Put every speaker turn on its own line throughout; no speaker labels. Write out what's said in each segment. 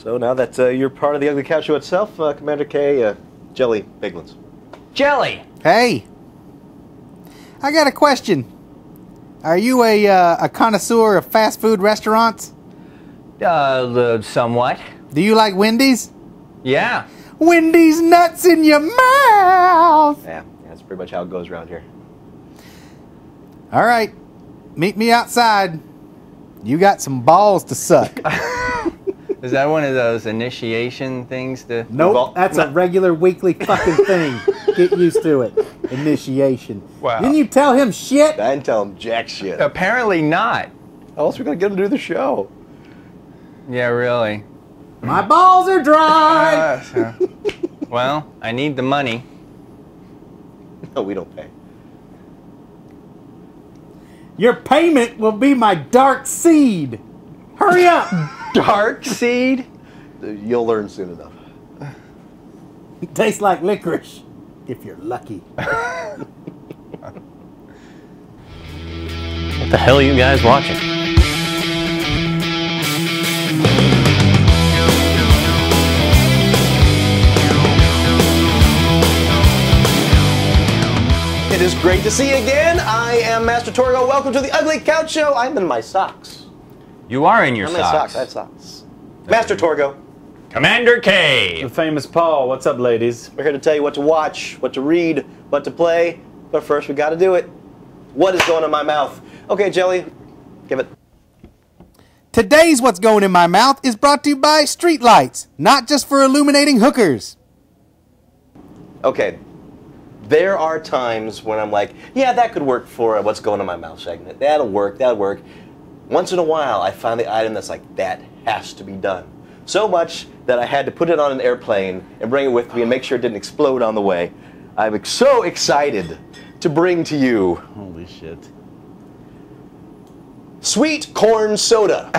So now that you're part of the Ugly Couch Show itself, Commander K, Jelly Biglins.
Jelly!
Hey, I got a question. Are you a connoisseur of fast food restaurants?
Somewhat.
Do you like Wendy's?
Yeah.
Wendy's nuts in your mouth!
Yeah, that's pretty much how it goes around here.
All right, meet me outside. You got some balls to suck.
Is that one of those initiation things to...
Nope, that's a regular weekly fucking thing. Get used to it. Initiation.
Wow.
Didn't you tell him shit?
I didn't tell him jack shit.
Apparently not.
How else are we going to get him to do the show?
Yeah, really.
My balls are dry!
Well, I need the money.
No, we don't pay.
Your payment will be my dark seed. Hurry up!
Dark seed?
You'll learn soon enough.
It tastes like licorice, if you're lucky.
What the hell are you guys watching?
It is great to see you again. I am Master Torgo. Welcome to the Ugly Couch Show. I'm in my socks.
You are in your
I'm
socks.
I have socks. Master Torgo.
Commander K.
The famous Paul. What's up, ladies?
We're here to tell you what to watch, what to read, what to play. But first, we got to do it. What is going in my mouth? Okay, Jelly, give it.
Today's What's Going in My Mouth is brought to you by Streetlights, not just for illuminating hookers.
Okay, there are times when I'm like, yeah, that could work for a What's Going in My Mouth segment. That'll work, that'll work. Once in a while, I find the item that's like, that has to be done. So much that I had to put it on an airplane and bring it with me and make sure it didn't explode on the way. I'm so excited to bring to you
Holy shit.
sweet corn soda.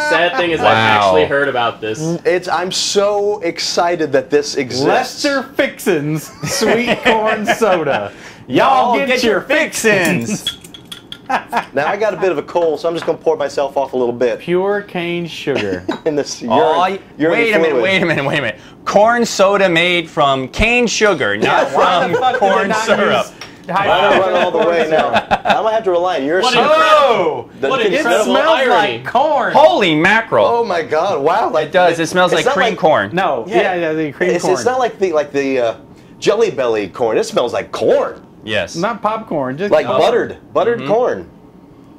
Sad thing is I've actually heard about this.
I'm so excited that this exists.
Lester Fixin's sweet corn soda. Y'all get your fixins.
Now I got a bit of a cold, so I'm just gonna pour myself off a little bit.
Pure cane sugar.
In this
Wait
urine
a minute. Corn soda made from cane sugar, not from corn syrup.
I don't run all the way now. I'm gonna have to rely on your
What
syrup.
Oh!
What
It
incredible
smells
irony.
like corn.
Holy mackerel!
Oh my God! Wow! Like
It does. It smells
it's
like
not
cream corn.
No, yeah, the cream corn.
It's not like the Jelly Belly corn. It smells like corn,
Yes.
Not popcorn, just
like buttered corn,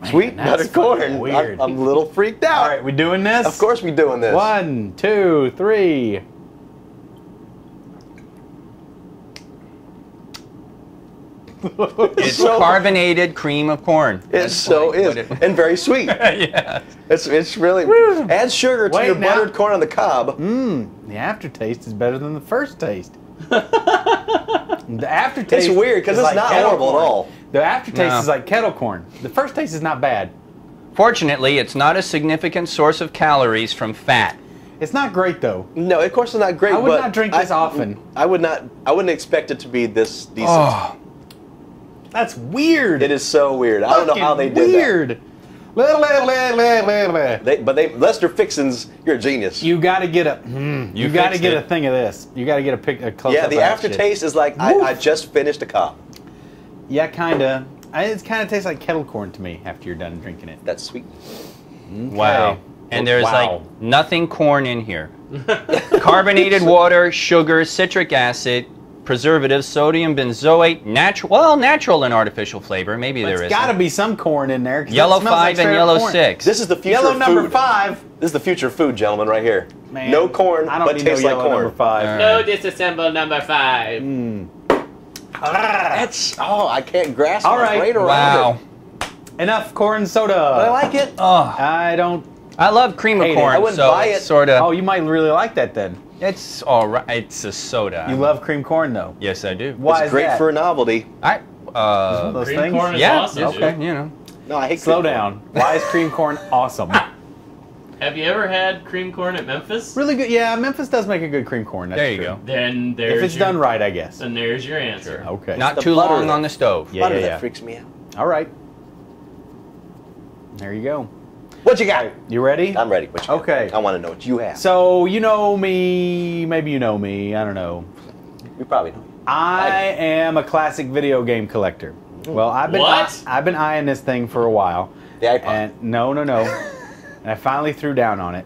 sweet
that's
buttered corn.
fucking weird.
I'm a little freaked out.
All right, we doing this?
Of course we doing this.
1, 2, 3.
It's carbonated cream of corn.
It so is, and very sweet.
Yeah.
It's really add sugar to
Wait,
your
now-
buttered corn on the cob.
The aftertaste is better than the first taste. The aftertaste
It's weird because
is
it's
like
not
kettle
horrible
corn.
at all.
The aftertaste
No.
is like kettle corn. The first taste is not bad.
Fortunately, it's not a significant source of calories from fat.
It's not great though.
No, of course it's not great.
I would
but
not drink this often.
I wouldn't expect it to be this decent.
Oh.
That's weird.
It is so weird. I don't know how they did
weird.
that. Lester Fixins, you're a genius.
You got to get a. You got to
fixed
get
it.
a thing of this. You got to get a close
Yeah,
up
the
of that
aftertaste is like I just finished a cup.
shit. Yeah, kind of. It kind of tastes like kettle corn to me after you're done drinking it.
That's sweet.
Wow. And there's
Wow.
like nothing corn in here. Carbonated water, sugar, citric acid, preservatives, sodium benzoate, natural and artificial flavor. Maybe there
There's
is.
got to be some corn in there. 'cause
Yellow
that smells like
5 and
straight up
yellow
corn.
6.
This is the future
Yellow
of
number
food.
5.
This is the future of food, gentlemen, right here.
Man,
No corn,
I don't
but
need
tastes
no
like
yellow
corn.
number 5.
All
No
right.
disassemble number 5.
I can't grasp
All
my
right.
brain around
Wow.
it.
Enough corn soda.
But I like it.
Oh,
I don't.
I love cream of
Hate it.
corn.
I wouldn't
so
buy
it's
it.
sort of.
Oh, you might really like that then.
It's all right. It's a soda.
You love cream corn though.
Yes, I do.
Why
It's
is
great
that?
for a novelty.
Those
Cream
things?
corn is
Yeah.
awesome.
Okay.
dude.
You know.
No, I hate
Slow
cream
down. Why is cream corn awesome?
Have you ever had cream corn at Memphis?
Really good. Yeah, Memphis does make a good cream corn. That's
There you
true.
go.
Then there's
If it's
your,
done right, I guess.
Then there's your answer.
Okay.
Not
the
too
butter
long
that-
on the stove.
Yeah,
Butter
yeah,
that
yeah.
freaks me out.
All right. There you go.
What you got?
You ready?
I'm ready. What you got?
Okay.
I want to know what you have.
So, you know me, maybe you know me, I don't know.
You probably know.
I am a classic video game collector. Well, I've been eyeing this thing for a while.
The iPod.
And no. And I finally threw down on it.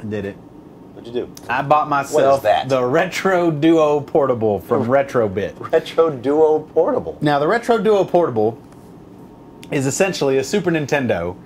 I did it.
What'd you do?
I bought myself the RetroDuo Portable from RetroBit.
RetroDuo Portable.
Now, the RetroDuo Portable is essentially a Super Nintendo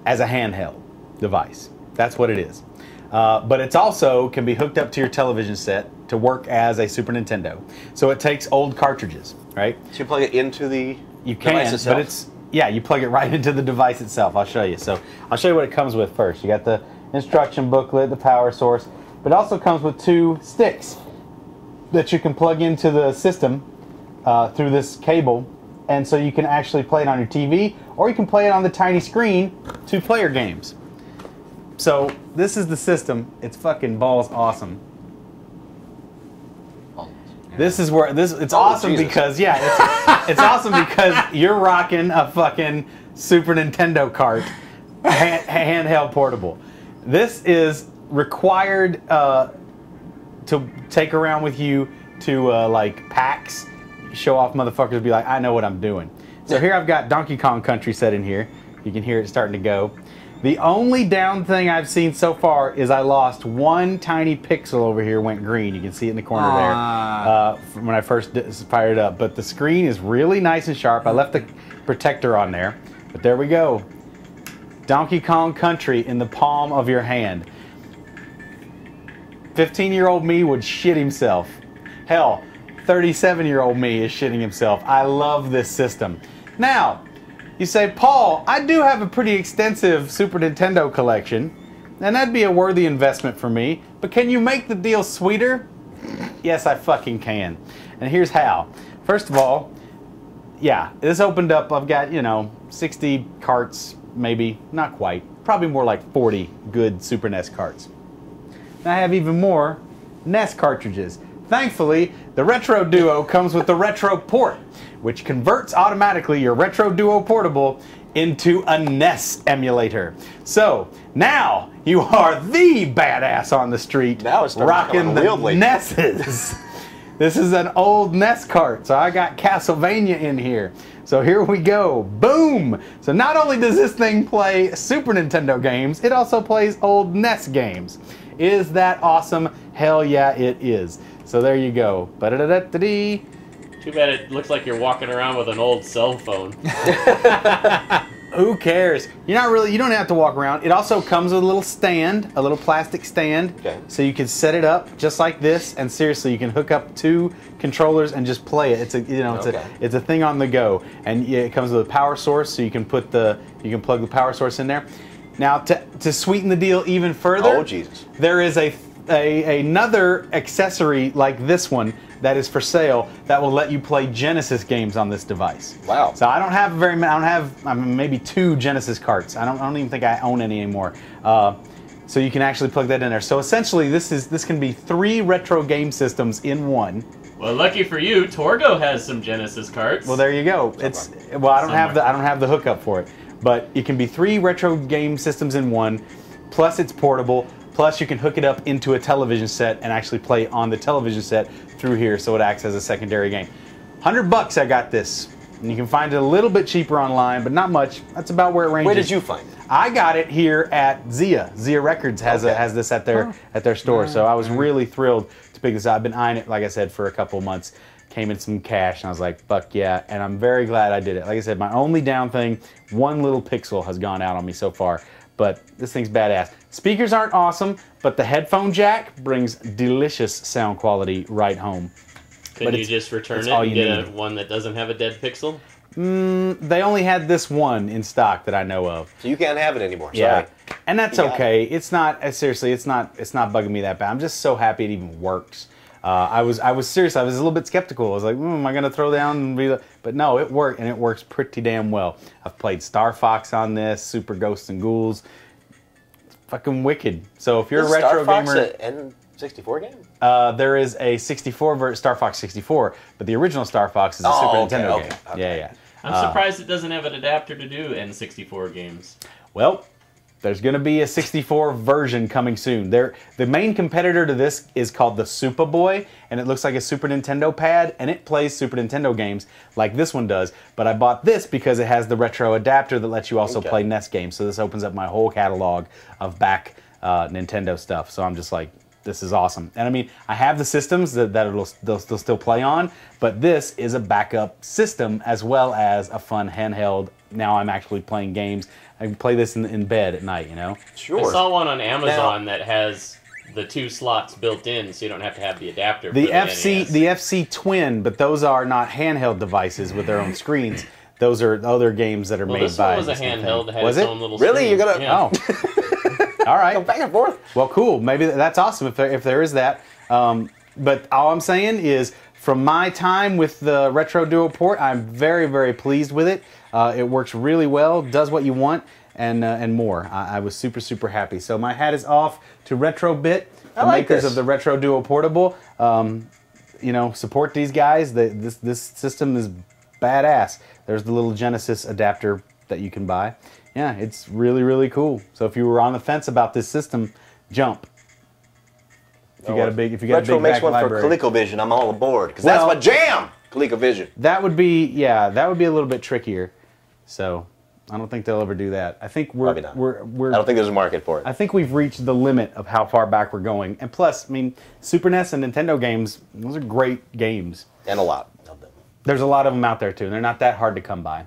as a handheld device. That's what it is. But it's also can be hooked up to your television set to work as a Super Nintendo. So it takes old cartridges, right?
So you plug it into the
device itself? But it's, yeah, you plug it right into the device itself. I'll show you. So I'll show you what it comes with first. You got the instruction booklet, the power source, but it also comes with 2 sticks that you can plug into the system through this cable, and so you can actually play it on your TV, or you can play it on the tiny screen, 2-player games. So this is the system. It's fucking balls awesome. This is where it's awesome Jesus. Because it's awesome because you're rocking a fucking Super Nintendo cart, handheld portable. This is required to take around with you to like PAX, show off motherfuckers, be like, I know what I'm doing. So here I've got Donkey Kong Country set in here. You can hear it starting to go. The only down thing I've seen so far is I lost 1 tiny pixel over here, went green. You can see it in the corner there when I first fired it up. But the screen is really nice and sharp. I left the protector on there, but there we go. Donkey Kong Country in the palm of your hand. 15-year-old me would shit himself. Hell, 37-year-old me is shitting himself. I love this system. Now, you say, Paul, I do have a pretty extensive Super Nintendo collection, and that'd be a worthy investment for me, but can you make the deal sweeter? Yes, I fucking can. And here's how. First of all, yeah, this opened up, I've got, 60 carts, maybe, not quite, probably more like 40 good Super NES carts. And I have even more NES cartridges. Thankfully, the RetroDuo comes with the Retro Port, which converts automatically your RetroDuo Portable into a NES emulator. So, now you are the badass on the street,
now it's
rocking the NESs. This is an old NES cart, so I got Castlevania in here. So here we go, boom! So not only does this thing play Super Nintendo games, it also plays old NES games. Is that awesome? Hell yeah, it is. So there you go. Ba-da-da-da-da-dee.
Too bad it looks like you're walking around with an old cell phone.
Who cares? You don't have to walk around. It also comes with a little stand, a little plastic stand. Okay. So you can set it up just like this, and seriously, you can hook up 2 controllers and just play it. It's a thing on the go. And it comes with a power source, so you can plug the power source in there. Now to sweeten the deal even further, there is another accessory like this one that is for sale that will let you play Genesis games on this device. Wow! So I don't have very many. I have maybe 2 Genesis carts. I don't even think I own any anymore. So you can actually plug that in there. So essentially, this can be 3 retro game systems in one.
Well, lucky for you, Torgo has some Genesis carts.
Well, there you go. I don't have the hookup for it, but it can be 3 retro game systems in one. Plus, it's portable. Plus, you can hook it up into a television set and actually play on the television set through here, so it acts as a secondary game. $100 I got this. And you can find it a little bit cheaper online, but not much. That's about where it ranges.
Where did you find it?
I got it here at Zia. Zia Records has this at their store, so I was really thrilled to pick this up. I've been eyeing it, like I said, for a couple of months. Came in some cash, and I was like, fuck yeah, and I'm very glad I did it. Like I said, my only down thing, 1 little pixel has gone out on me so far, but this thing's badass. Speakers aren't awesome, but the headphone jack brings delicious sound quality right home.
Couldn't you just return it and get one that doesn't have a dead pixel?
They only had this one in stock that I know of.
So you can't have it anymore. Sorry.
Yeah, and that's okay. It's not seriously. It's not bugging me that bad. I'm just so happy it even works. I was serious. I was a little bit skeptical. I was like, am I gonna throw down and be? But no, it worked, and it works pretty damn well. I've played Star Fox on this, Super Ghosts and Ghouls. It's fucking wicked. So if you're a retro gamer,
an N64 game?
There is a 64 Star Fox 64, but the original Star Fox is a Super Nintendo game.
Okay.
Yeah.
I'm surprised it doesn't have an adapter to do N64 games.
Well, there's going to be a 64 version coming soon. The main competitor to this is called the Superboy, and it looks like a Super Nintendo pad, and it plays Super Nintendo games like this one does. But I bought this because it has the retro adapter that lets you also play NES games. So this opens up my whole catalog of back Nintendo stuff. So I'm just like, this is awesome. And I mean, I have the systems that they'll still play on, but this is a backup system as well as a fun handheld. Now I'm actually playing games. I can play this in bed at night, you know?
Sure.
I saw one on Amazon that has the 2 slots built in, so you don't have to have the adapter.
The
for
FC,
NES.
the FC Twin, but those are not handheld devices with their own screens. Those are other games that are made
this
by.
one was a handheld that had
Was
its
it?
own little
Really?
screen.
You're gonna?
Yeah.
Oh. All right.
Go back and forth.
Well, cool. Maybe that's awesome if there is that. But all I'm saying is, from my time with the RetroDuo port, I'm very, very pleased with it. It works really well, does what you want, and more. I was super, super happy. So my hat is off to RetroBit, the makers of the RetroDuo Portable. You know, support these guys. This system is badass. There's the little Genesis adapter that you can buy. Yeah, it's really, really cool. So if you were on the fence about this system, jump. If you got a big,
Retro makes
back
one
library.
for ColecoVision. I'm all aboard because
Well-
that's my jam. ColecoVision.
That would be, yeah, that would be a little bit trickier. So I don't think they'll ever do that. I think
Probably not.
we're
I don't think there's a market for it.
I think we've reached the limit of how far back we're going. And plus, I mean, Super NES and Nintendo games, those are great games.
And a lot of them.
There's a lot of them out there too, and they're not that hard to come by.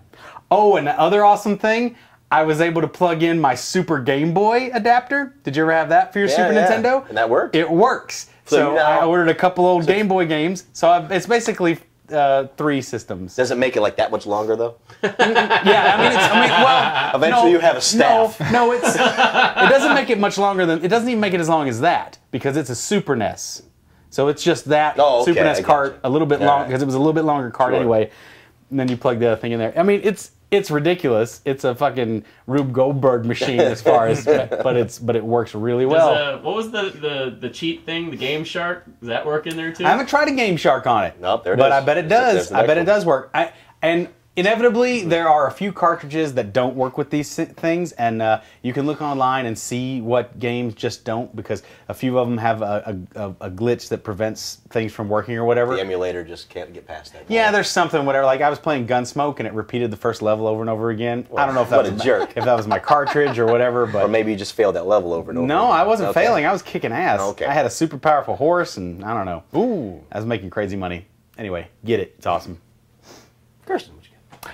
Oh, and the other awesome thing, I was able to plug in my Super Game Boy adapter. Did you ever have that for your Super Nintendo?
And that worked?
It works. So I ordered a couple old Game Boy games. So it's basically 3 systems.
Does it make it like that much longer though?
Yeah, I mean, well,
Eventually you have a staff.
No, it doesn't make it much longer than, it doesn't even make it as long as that, because it's a Super NES. So it's just that Super NES cart, a little bit long, because it was a little bit longer cart anyway. And then you plug the other thing in there. I mean, it's ridiculous. It's a fucking Rube Goldberg machine as far as, but it works really well.
What was the cheat thing? The Game Shark? Does that work in there too?
I haven't tried a Game Shark on it.
Nope, there it
but
is.
I bet it does. I bet it does work. And inevitably, there are a few cartridges that don't work with these things, and you can look online and see what games just don't, because a few of them have a glitch that prevents things from working or whatever.
The emulator just can't get past that.
Yeah, there's something, whatever. Like I was playing Gunsmoke and it repeated the first level over and over again. I don't know if that
what
was
a jerk.
if that was my cartridge or whatever, but
Or maybe you just failed that level over and over.
no,
again.
I wasn't
Okay.
failing. I was kicking ass.
Okay.
I had a super powerful horse, and I don't know.
Ooh.
I was making crazy money. Anyway, get it. It's awesome.
Kirsten, what you got?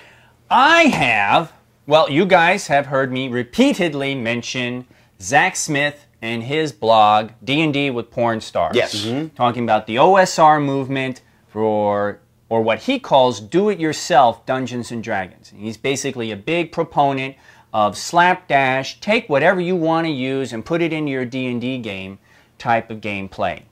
I have, well, you guys have heard me repeatedly mention Zak Smith and his blog, D&D with Porn Stars.
Yes. Mm-hmm.
Talking about the OSR movement for, or what he calls do-it-yourself Dungeons & Dragons. He's basically a big proponent of slapdash, take whatever you want to use and put it into your D&D game type of gameplay.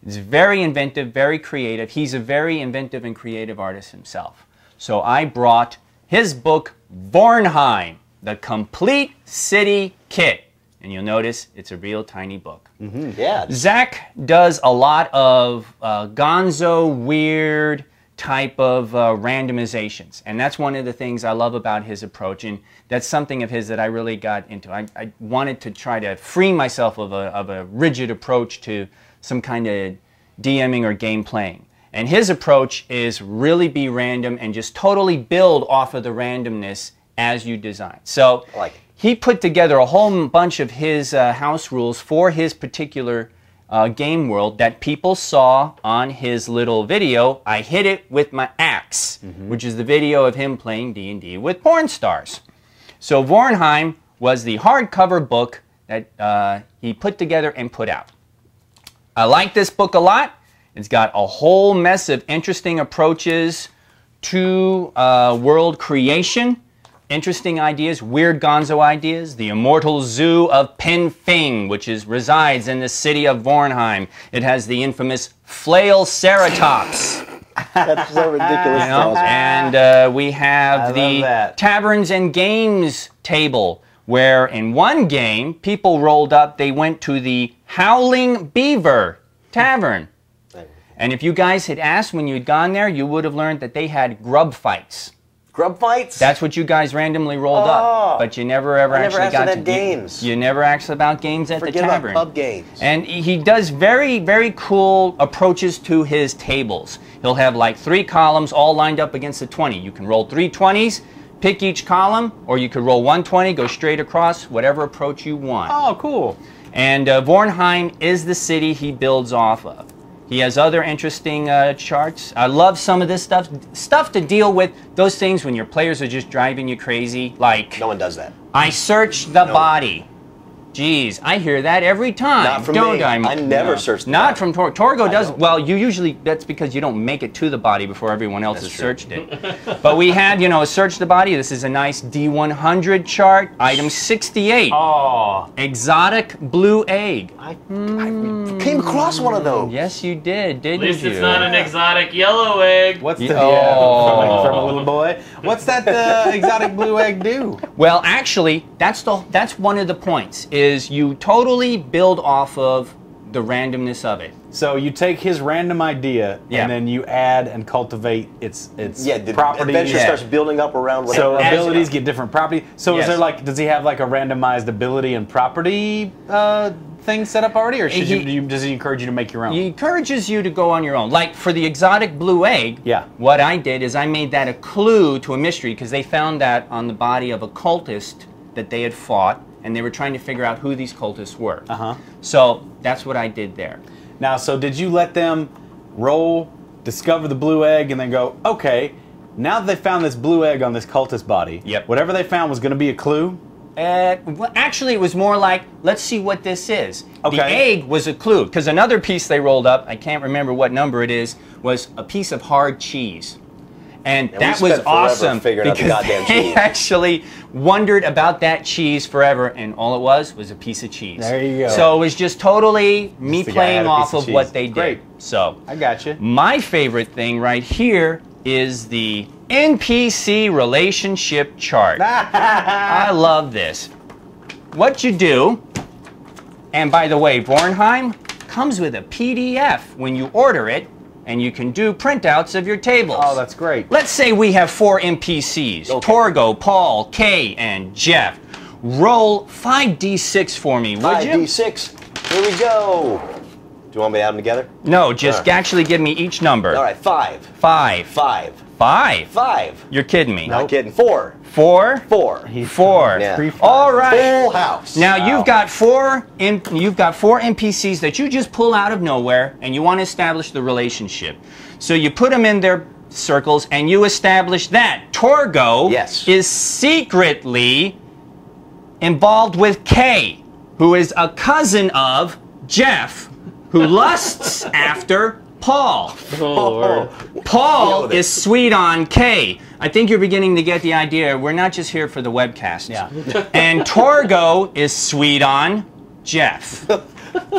It's very inventive, very creative. He's a very inventive and creative artist himself. So I brought his book, Vornheim, the Complete City Kit. And you'll notice it's a real tiny book.
Mm-hmm. Yeah.
Zak does a lot of gonzo, weird type of randomizations. And that's one of the things I love about his approach. And that's something of his that I really got into. I wanted to try to free myself of a rigid approach to some kind of DMing or game playing. And his approach is really be random and just totally build off of the randomness as you design. So
I like it.
He put together a whole bunch of his house rules for his particular game world that people saw on his little video, I Hit It With My Axe, which is the video of him playing D&D with porn stars. So Vornheim was the hardcover book that he put together and put out. I like this book a lot. It's got a whole mess of interesting approaches to world creation, interesting ideas, weird gonzo ideas. The immortal zoo of Penfing, which resides in the city of Vornheim. It has the infamous flail ceratops.
That's so ridiculous.
You know? And we have the
that.
taverns and games table, where in one game, people rolled up, they went to the Howling Beaver Tavern. And if you guys had asked when you had gone there, you would have learned that they had grub fights.
Grub fights?
That's what you guys randomly rolled up, but you never ever
I never
actually
asked
got
about
to
games.
You never asked about games at
Forget
the tavern.
about pub games.
And he does very, very cool approaches to his tables. He'll have like 3 columns all lined up against a 20. You can roll 3 20s, pick each column, or you could roll 1 20, go straight across, whatever approach you want.
Oh, cool.
And Vornheim is the city he builds off of. He has other interesting charts. I love some of this stuff to deal with those things when your players are just driving you crazy. Like,
No one does that.
I search the body. Jeez, I hear that every time.
Not from
don't
me.
I?
I never search the
Not
body.
from Torgo does.
don't.
Well, you usually, that's because you don't make it to the body before everyone else has
That's true.
searched it. But we had, search the body. This is a nice D100 chart. Item 68.
Oh,
Exotic blue egg.
I came across one of those.
Yes, you did, didn't
At least
you?
it's not an exotic yellow egg.
what's the
Oh.
from a little boy? What's that exotic blue egg do?
Well, actually, that's one of the points. Is you totally build off of the randomness of it.
So you take his random idea
Yeah.
and then you add and cultivate its
Yeah, the
properties.
adventure starts building up around
So
whatever.
abilities get different properties. So
Yes.
is there like, does he have like a randomized ability and property thing set up already, or should does he encourage you to make your own?
He encourages you to go on your own. Like for the exotic blue egg,
Yeah.
what I did is I made that a clue to a mystery because they found that on the body of a cultist that they had fought, and they were trying to figure out who these cultists were. So that's what I did there.
Now, so did you let them roll, discover the blue egg, and then go, okay, now that they found this blue egg on this cultist body,
Yep.
whatever they found was going to be a clue?
Well, actually, it was more like, let's see what this is. The
Okay.
egg was a clue, because another piece they rolled up, I can't remember what number it is, was a piece of hard cheese. And
we
that was
spent forever
awesome
figuring out the
because
goddamn
they
cheese.
actually wondered about that cheese forever, and all it was a piece of cheese.
There you go.
So it was just totally me
the guy had
playing
a piece
off
of
of what
cheese.
they did.
Great.
So
I got you.
my favorite thing right here is the NPC relationship chart. I love this. What you do, and by the way, Vornheim comes with a PDF when you order it, and you can do printouts of your tables.
Oh, that's great.
Let's say we have 4 NPCs,
Okay.
Torgo, Paul, Kay, and Jeff. Roll 5d6 for me, would you?
5d6. Here we go. Do you want me to add them together?
No, just
Alright.
actually give me each number.
All right, 5.
5.
5.
5.
5.
You're kidding me.
Not kidding. 4.
4.
4.
4.
Yeah.
All right.
Full house.
Now
Wow.
you've got 4 NPCs that you just pull out of nowhere, and you want to establish the relationship. So you put them in their circles, and you establish that Torgo
Yes.
is secretly involved with Kay, who is a cousin of Jeff, who lusts after Paul.
Oh, Lord.
Paul
Nailed it.
is sweet on Kay. I think you're beginning to get the idea. We're not just here for the webcast.
Yeah.
And Torgo is sweet on Jeff.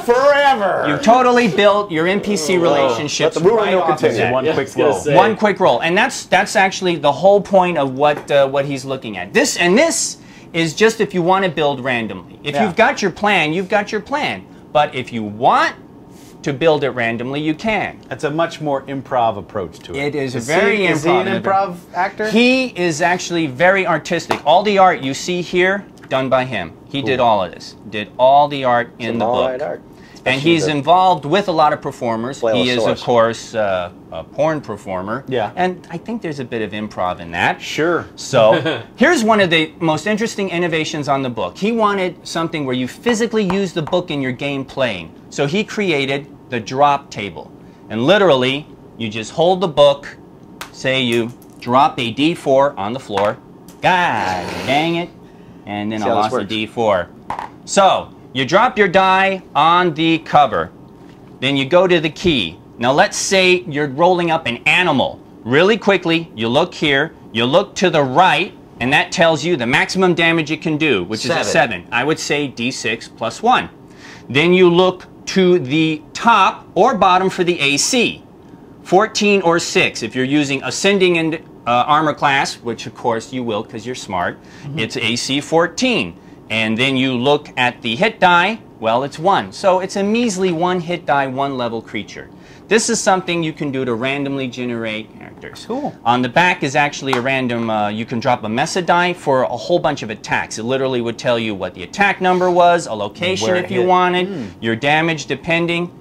Forever.
You've totally built your NPC relationships
Let the rumor
right
mill
off of
continue.
that.
One
Yeah,
quick
I was gonna
roll.
say.
One quick roll, and that's actually the whole point of what he's looking at. This is just if you want to build randomly. If
Yeah.
you've got your plan, you've got your plan. But if you want to build it randomly, you can.
That's a much more improv approach to it.
It is very
Is he an
improv.
improv actor?
He is actually very artistic. All the art you see here, done by him. He did all of this. Did all the art in the
All
book.
right, art.
And
Especially
he's
the-
involved with a lot of performers. He is, of
Flaillosaurus.
course, a porn performer.
Yeah.
And I think there's a bit of improv in that.
Sure.
So here's one of the most interesting innovations on the book. He wanted something where you physically use the book in your game playing. So he created the drop table. And literally, you just hold the book, say you drop a D4 on the floor. God dang it. And then
See
I
how this
lost a
works.
D4. So you drop your die on the cover. Then you go to the key. Now let's say you're rolling up an animal. Really quickly, you look here, you look to the right, and that tells you the maximum damage it can do, which is a 7. I would say D6 plus 1. Then you look to the top or bottom for the AC. 14 or 6. If you're using ascending in armor class, which of course you will because you're smart, it's AC 14. and then you look at the hit die, well, it's 1. So it's a measly 1 hit die, 1 level creature. This is something you can do to randomly generate characters.
Cool.
On the back is actually a random, you can drop a mesa die for a whole bunch of attacks. It literally would tell you what the attack number was, a location
Where it
if you
hit.
wanted, your damage depending,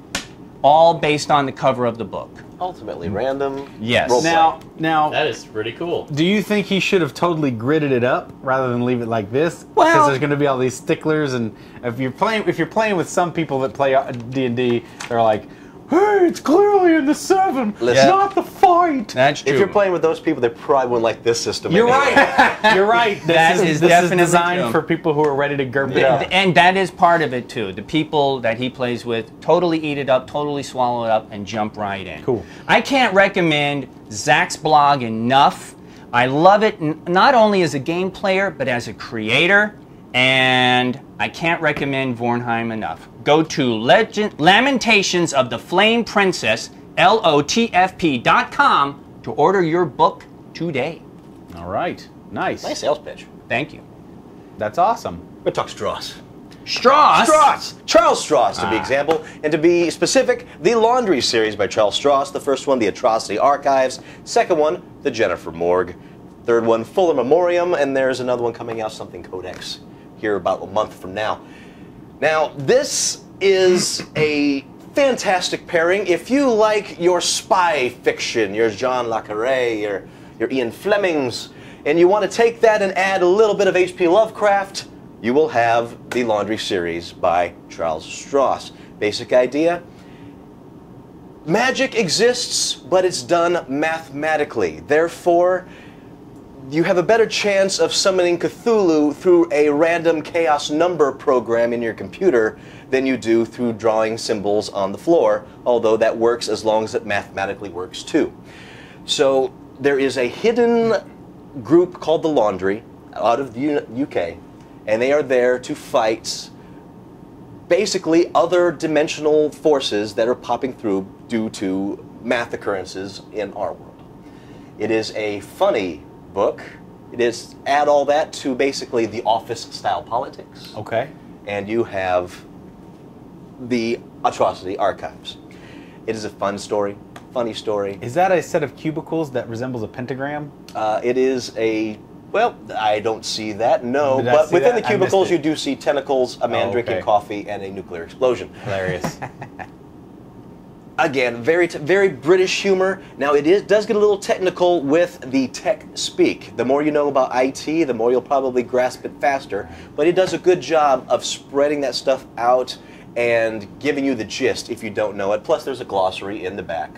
all based on the cover of the book.
Ultimately random.
Yes.
roleplay.
Now,
That is pretty cool.
do you think he should have totally gridded it up rather than leave it like this?
Well-
Because there's going to be all these sticklers, and if you're playing with some people that play D&D, they're like, hey, it's clearly in the 7. It's
Listen.
not the fight.
That's true.
If you're playing with those people, they probably wouldn't like this system.
You're
anyway.
right. You're right.
That is
this
definitely
is designed
true.
for people who are ready to gerb it up.
And that is part of it too. The people that he plays with totally eat it up, totally swallow it up, and jump right in.
Cool.
I can't recommend Zak's blog enough. I love it not only as a game player, but as a creator. And I can't recommend Vornheim enough. Go to Lamentations of the Flame Princess, LOTFP.com to order your book today.
All right. Nice.
Nice sales pitch.
Thank you.
That's awesome.
But talk Stross.
Stross!
Stross! Charles Stross, to be example. And to be specific, the Laundry series by Charles Stross. The first one, the Atrocity Archives. Second one, the Jennifer Morgue. Third one, Fuller Memoriam. And there's another one coming out, something Codex, here about a month from now. Now, this is a fantastic pairing. If you like your spy fiction, your John Le Carré, your Ian Flemings, and you want to take that and add a little bit of H.P. Lovecraft, you will have the Laundry series by Charles Stross. Basic idea: magic exists, but it's done mathematically. Therefore, you have a better chance of summoning Cthulhu through a random chaos number program in your computer than you do through drawing symbols on the floor, although that works as long as it mathematically works too. So there is a hidden group called the Laundry out of the UK, and they are there to fight basically other dimensional forces that are popping through due to math occurrences in our world. It is a funny book. It is add all that to basically the Office style politics,
Okay.
and you have the Atrocity Archives. It is a fun story, funny story.
Is that a set of cubicles that resembles a pentagram?
It is a, well, I don't see that, no,
Did I
but
see
within
that?
the
I missed
cubicles
it.
you do see tentacles, a man
Oh,
drinking
okay.
coffee, and a nuclear explosion.
Hilarious.
Again, very British humor. Now does get a little technical with the tech speak. The more you know about IT, the more you'll probably grasp it faster. But it does a good job of spreading that stuff out and giving you the gist if you don't know it. Plus, there's a glossary in the back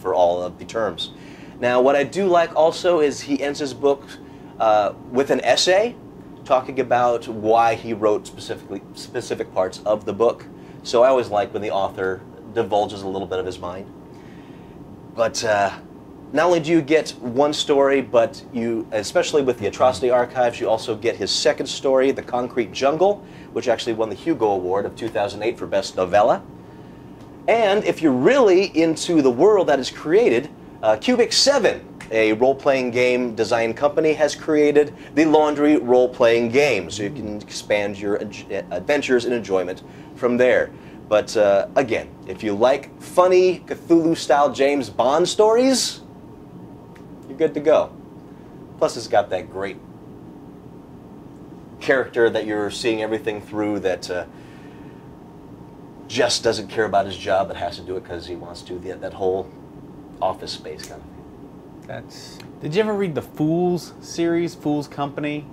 for all of the terms. Now, what I do like also is he ends his book with an essay talking about why he wrote specific parts of the book. So I always like when the author divulges a little bit of his mind. But not only do you get one story, but you, especially with the Atrocity Archives, you also get his second story, The Concrete Jungle, which actually won the Hugo Award of 2008 for Best Novella. And if you're really into the world that is created, Cubic 7, a role-playing game design company, has created the Laundry role-playing game, so you can expand your adventures and enjoyment from there. But again, if you like funny Cthulhu-style James Bond stories, you're good to go. Plus, it's got that great character that you're seeing everything through that just doesn't care about his job, but has to do it because he wants to. That whole Office Space kind of thing.
That's
Did you ever read the Fools series, Fools Company,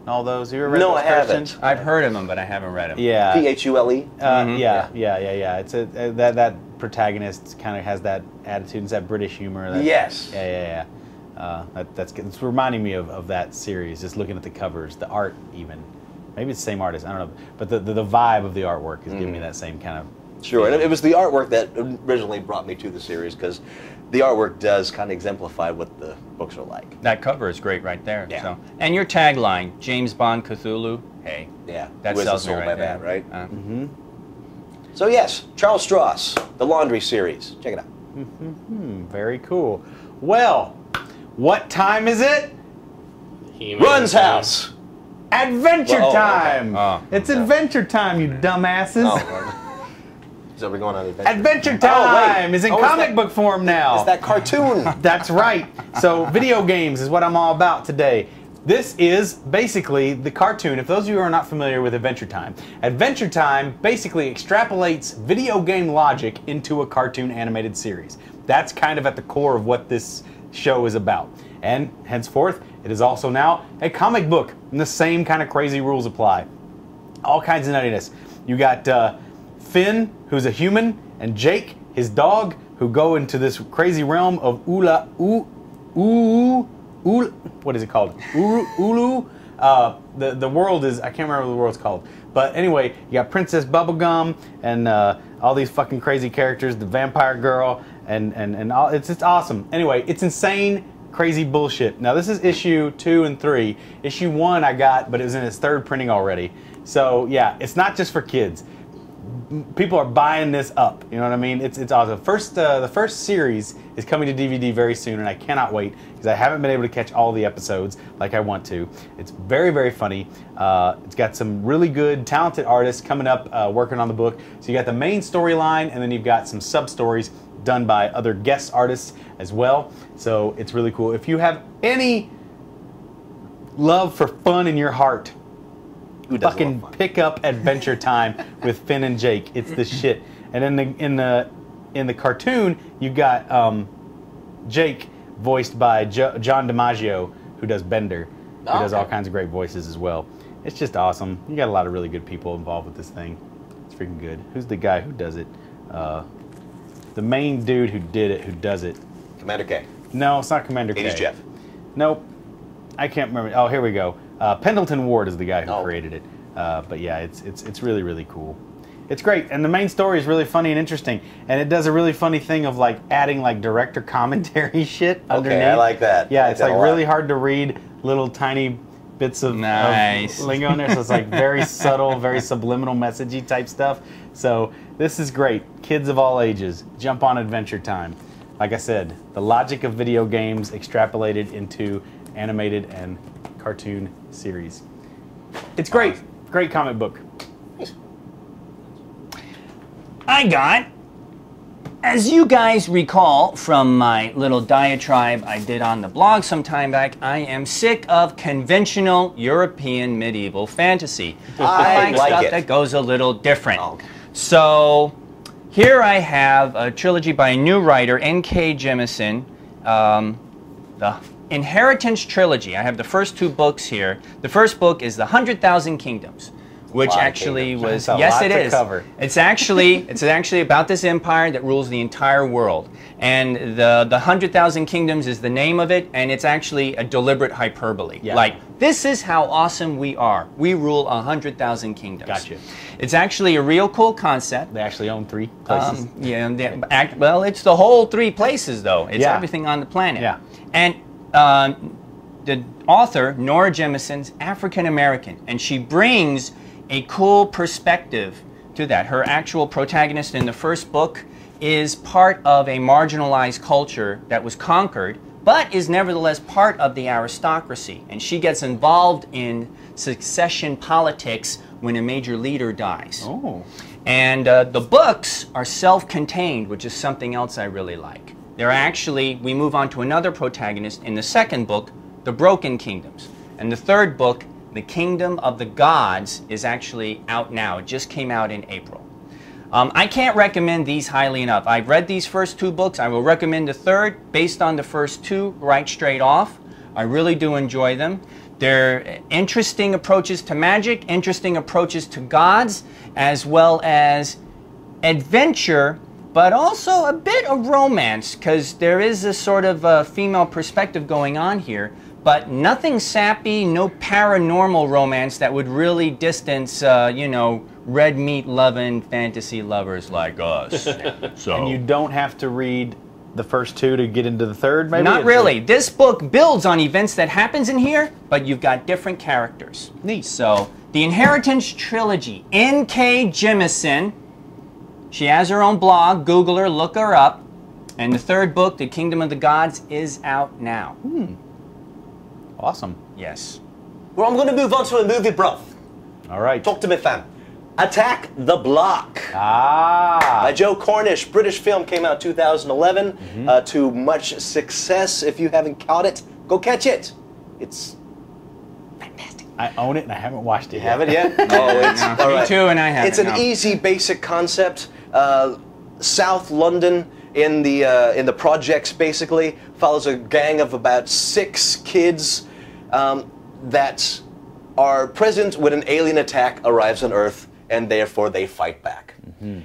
and all those? You ever read
No,
those,
I haven't.
Christian?
I've heard of them, but I haven't read them.
Yeah.
Phule.
Yeah. It's that protagonist kind of has that attitude. It's that British humor. That,
Yes.
Yeah. That's good. It's reminding me of that series. Just looking at the covers, the art, even. Maybe it's the same artist. I don't know. But the vibe of the artwork is giving me that same kind of.
Sure, and it was the artwork that originally brought me to the series, because the artwork does kind of exemplify what the books are like.
That cover is great right there.
Yeah.
So, and your tagline, James Bond Cthulhu, hey.
Yeah,
That
who isn't
sells me
sold
right
by
there.
that, right?
Uh,
So yes, Charles Stross, the Laundry series. Check it out.
Very cool. Well, what time is it?
He-Man
Run's
time.
house.
Adventure
Well, oh, okay.
Time!
Oh,
it's
okay.
Adventure Time, you dumbasses!
Oh, so we're going on adventure.
Adventure
Oh, wait.
Time is in
Oh,
comic book form now.
It's that cartoon.
That's right. So video games is what I'm all about today. This is basically the cartoon. If those of you who are not familiar with Adventure Time basically extrapolates video game logic into a cartoon animated series. That's kind of at the core of what this show is about. And henceforth, it is also now a comic book, and the same kind of crazy rules apply. All kinds of nuttiness. You got Finn, who's a human, and Jake, his dog, who go into this crazy realm of what is it called? Ulu. The world is, I can't remember what the world's called. But anyway, you got Princess Bubblegum and all these fucking crazy characters, the vampire girl, and all, it's awesome. Anyway, it's insane, crazy bullshit. Now this is issue 2 and 3. Issue 1 I got, but it was in its 3rd printing already. So yeah, it's not just for kids. People are buying this up. You know what I mean? It's awesome. The first series is coming to DVD very soon, and I cannot wait because I haven't been able to catch all the episodes like I want to. It's very, very funny. It's got some really good, talented artists coming up working on the book. So you got the main storyline, and then you've got some sub-stories done by other guest artists as well. So it's really cool. If you have any love for fun in your heart, fucking pick up Adventure Time with Finn and Jake. It's the shit. And in the cartoon, you got Jake voiced by John DiMaggio, who does Bender, who does all kinds of great voices as well. It's just awesome. You got a lot of really good people involved with this thing. It's freaking good. Who's the guy who does it? The main dude who did it, who does it.
Commander K.
No, it's not Commander K.
80s Jeff.
Nope. I can't remember. Oh, here we go. Pendleton Ward is the guy who created it. But yeah, it's really, really cool. It's great, and the main story is really funny and interesting, and it does a really funny thing of like adding like director commentary shit underneath.
Okay, I like that.
Yeah,
I like
it's
that
like
a lot.
really hard to read little tiny bits of lingo in there, so it's like very subtle, very subliminal messagey type stuff. So this is great. Kids of all ages, jump on Adventure Time. Like I said, the logic of video games extrapolated into animated and cartoon series. It's great. Great comic book.
I got, as you guys recall from my little diatribe I did on the blog some time back, I am sick of conventional European medieval fantasy.
I like
stuff
it.
that goes a little different.
Oh, okay.
So here I have a trilogy by a new writer, N.K. Jemisin, the Inheritance Trilogy. I have the first 2 books here. The first book is The 100,000 Kingdoms, which actually was,
That's a
yes
lot
it
to
is.
cover.
It's actually about this empire that rules the entire world. And the 100,000 Kingdoms is the name of it, and it's actually a deliberate hyperbole.
Yeah.
Like, this is how awesome we are. We rule 100,000 kingdoms.
Gotcha.
It's actually a real cool concept.
They actually own 3 places.
Well, it's the whole 3 places, though. It's
Yeah.
everything on the planet.
Yeah.
And the author, Nora Jemisin's African-American, and she brings a cool perspective to that. Her actual protagonist in the first book is part of a marginalized culture that was conquered, but is nevertheless part of the aristocracy. And she gets involved in succession politics when a major leader dies.
Oh.
And the books are self-contained, which is something else I really like. They're actually, we move on to another protagonist in the second book, The Broken Kingdoms. And the third book, The Kingdom of the Gods, is actually out now. It just came out in April. I can't recommend these highly enough. I've read these first 2 books. I will recommend the third based on the first 2 right straight off. I really do enjoy them. They're interesting approaches to magic, interesting approaches to gods, as well as adventure, but also a bit of romance, because there is a sort of female perspective going on here, but nothing sappy, no paranormal romance that would really distance, red meat loving fantasy lovers like us. So.
And you don't have to read the first 2 to get into the third, maybe?
Not really. This book builds on events that happens in here, but you've got different characters.
Neat.
So, the Inheritance Trilogy, N.K. Jemisin. She has her own blog. Google her, look her up. And the third book, The Kingdom of the Gods, is out now.
Awesome.
Yes.
Well, I'm going to move on to a movie, bruv.
All right.
Talk to me, fam. Attack the Block.
Ah.
By Joe Cornish. British film, came out 2011 to much success. If you haven't caught it, go catch it. It's fantastic.
I own it and I haven't watched it yet.
Haven't yet? Oh, it's
No,
all
me
right.
too, and I haven't.
It's an
no.
easy, basic concept. South London in the projects basically follows a gang of about 6 kids that are present when an alien attack arrives on Earth, and therefore they fight back.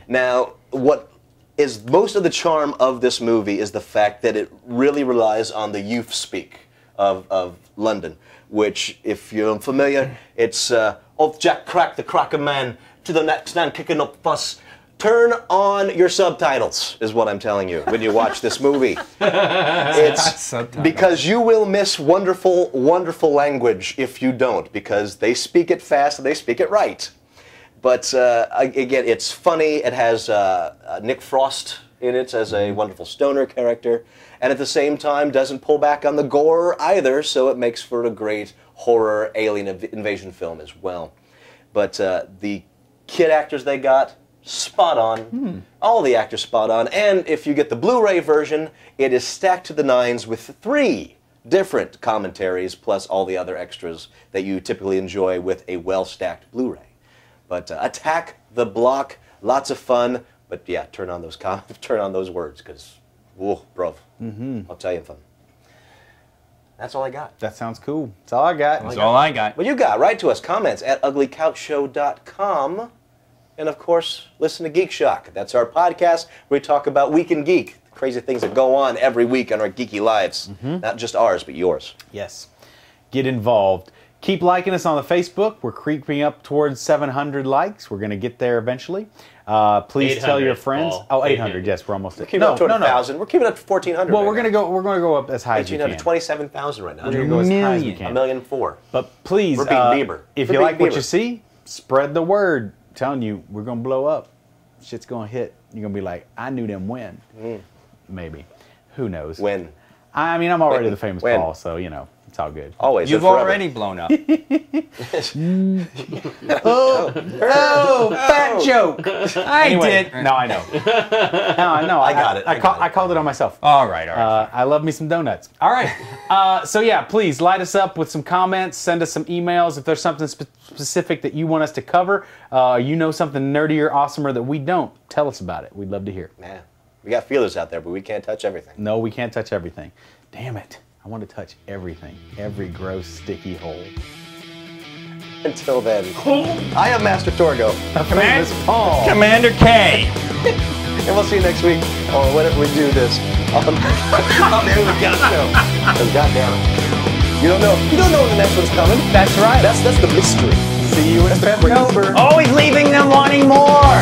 Now, what is most of the charm of this movie is the fact that it really relies on the youth speak of London, which, if you're unfamiliar, it's off Jack Crack the Cracker Man to the next man kicking up fuss. Turn on your subtitles, is what I'm telling you when you watch this movie. It's
Subtitles.
because you will miss wonderful, wonderful language if you don't, because they speak it fast and they speak it right. But again, it's funny. It has Nick Frost in it as a wonderful stoner character, and at the same time doesn't pull back on the gore either, so it makes for a great horror alien invasion film as well. But the kid actors they got, spot on. All the actors spot on. And if you get the Blu-ray version, it is stacked to the nines with 3 different commentaries, plus all the other extras that you typically enjoy with a well-stacked Blu-ray. But Attack the Block, lots of fun. But yeah, turn on those words, because, whoa, bro, I'll tell you something. That's all I got.
That sounds cool. That's all I got.
That's all I got.
What you got? Write to us. Comments at uglycouchshow.com. And, of course, listen to Geek Shock. That's our podcast where we talk about Week in Geek, the crazy things that go on every week on our geeky lives. Not just ours, but yours.
Yes. Get involved. Keep liking us on the Facebook. We're creeping up towards 700 likes. We're going to get there eventually. Please tell your
800,
friends.
Paul.
Oh, 800. Yes, we're almost there.
Keep it up to 1,000. We're keeping it up to 1,400.
Well,
right
we're going to go. We're going to go up as high as we
1,800,
can.
27,000 right now.
We're going to go as high as we
Million.
can.
1,000,004.
But please,
We're beating Bieber.
if
We're
you like
beating
what you
Bieber.
see, spread the word. I'm telling you, we're going to blow up. Shit's going to hit. You're going to be like, I knew them when. Maybe. Who knows?
When?
I mean, I'm already the famous
When?
Paul, so, you know, it's all good.
Always.
You've
and forever.
already blown up.
Oh, fat joke.
I
Anyway,
did.
no, I know. No, I
got it.
I called it on myself.
All right, all right.
I love me some donuts. All right. So yeah, please light us up with some comments. Send us some emails if there's something specific that you want us to cover. You know something nerdy or awesomer that we don't. Tell us about it. We'd love to hear.
Man, we got feelers out there, but we can't touch everything.
No, we can't touch everything. Damn it. I want to touch everything. Every gross, sticky hole.
Until then, I am Master Torgo,
Famous Paul.
Commander K.
and we'll see you next week, or whenever we do this on the Ugly Couch Show. Because goddamn it, you don't know when the next one's coming.
That's right.
That's the mystery.
See you in September.
Always leaving them wanting more.